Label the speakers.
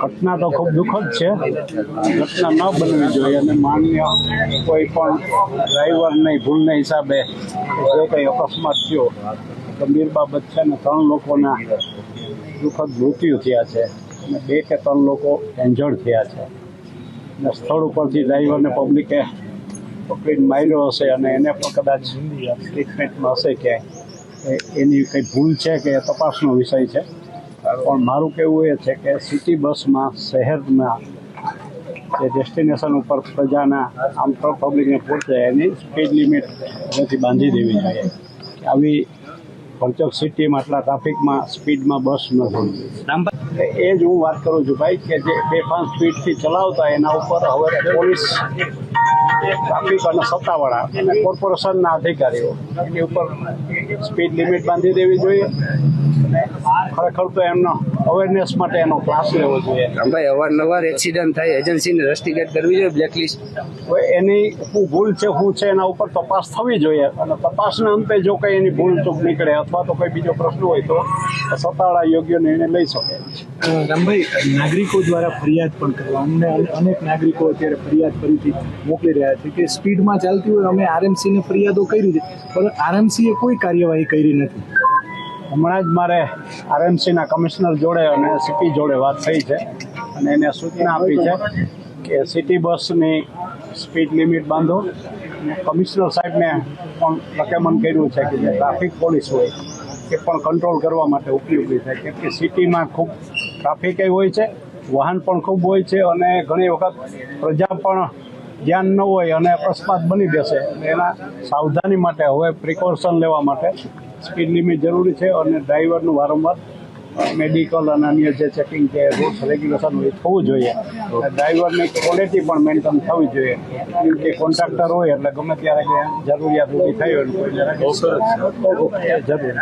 Speaker 1: ઘટના તો ખૂબ દુઃખદ છે. ઘટના ન બનવી જોઈએ અને માન્ય કોઈ પણ ડ્રાઈવરની ભૂલના હિસાબે જે કંઈ અકસ્માત થયો ગંભીર બાબત છે અને 3 લોકોના દુઃખદ મૃત્યુ થયા છે અને 2 કે 3 લોકો ઇન્જર્ડ થયા છે. અને સ્થળ ઉપરથી ડ્રાઈવરને પબ્લિકે પકડીને માર્યો હશે અને એને પણ કદાચ ટ્રીટમેન્ટમાં હશે ક્યાંય. એની કંઈ ભૂલ છે કે તપાસનો વિષય છે. પણ મારું કહેવું એ છે કે સિટી બસમાં શહેરમાં જે ડેસ્ટિનેશન ઉપર પ્રજાના આમ તો પબ્લિકને પહોંચે એની સ્પીડ લિમિટ હવેથી બાંધી દેવી જોઈએ. આવી ભરચક સિટીમાં આટલા ટ્રાફિકમાં સ્પીડમાં બસ ન થવી. એ જ હું વાત કરું છું ભાઈ કે જે બેફામ સ્પીડથી ચલાવતા એના ઉપર હવે પોલીસ ટ્રાફિક અને સત્તાવાળા અને કોર્પોરેશનના અધિકારીઓ એની ઉપર સ્પીડ લિમિટ બાંધી દેવી જોઈએ. ખરેખર તો એમનો અવેરનેસ માટે એનો ક્લાસ લેવો જોઈએ.
Speaker 2: ભાઈ અવારનવાર એક્સિડન્ટ થાય, એજન્સીને રસ્ટિકેટ કરવી જોઈએ, બ્લેકલિસ્ટ.
Speaker 1: હવે એની શું ભૂલ છે શું છે એના ઉપર તપાસ થવી જોઈએ અને તપાસના અંતે જો કંઈ એની ભૂલ ચૂક નીકળે અથવા તો કોઈ બીજો પ્રશ્ન હોય તો સત્તાવાળા યોગ્ય નિર્ણય લઈ શકે.
Speaker 3: રામભાઈ, નાગરિકો દ્વારા ફરિયાદ પણ કરવા અમને અનેક નાગરિકો અત્યારે ફરિયાદ ફરીથી મોકલી રહ્યા છે કે સ્પીડમાં ચાલતી હોય. અમે આરએમસીને ફરિયાદો કરી છે પણ આરએમસીએ કોઈ કાર્યવાહી કરી નથી.
Speaker 1: હમણાં જ મારે આરએમસીના કમિશનર જોડે અને સીપી જોડે વાત થઈ છે અને એને સૂચના આપી છે કે સિટી બસની સ્પીડ લિમિટ બાંધો. કમિશનર સાહેબને પણ રેકમેન્ડ કર્યું છે કે જે ટ્રાફિક પોલીસ હોય એ પણ કંટ્રોલ કરવા માટે ઉપયોગી થાય. કેમ કે સિટીમાં ખૂબ ટ્રાફિક હોય છે, વાહન પણ ખૂબ હોય છે અને ઘણી વખત પ્રજા પણ ધ્યાન ન હોય અને અકસ્માત બની બેસે. એના સાવધાની માટે હવે પ્રિકોશન લેવા માટે સ્પીડ લિમિટ જરૂરી છે અને ડ્રાઈવરનું વારંવાર મેડિકલ અને અન્ય જે ચેકિંગ કે રૂલ્સ રેગ્યુલેશન હોય થવું જોઈએ. ડ્રાઈવરની ક્વોલિટી પણ મેન્ટેન થવી જોઈએ. કેમ કે કોન્ટ્રાક્ટર હોય એટલે ગમે ત્યારે જરૂરિયાત ઊભી થઈ હોય જરૂરી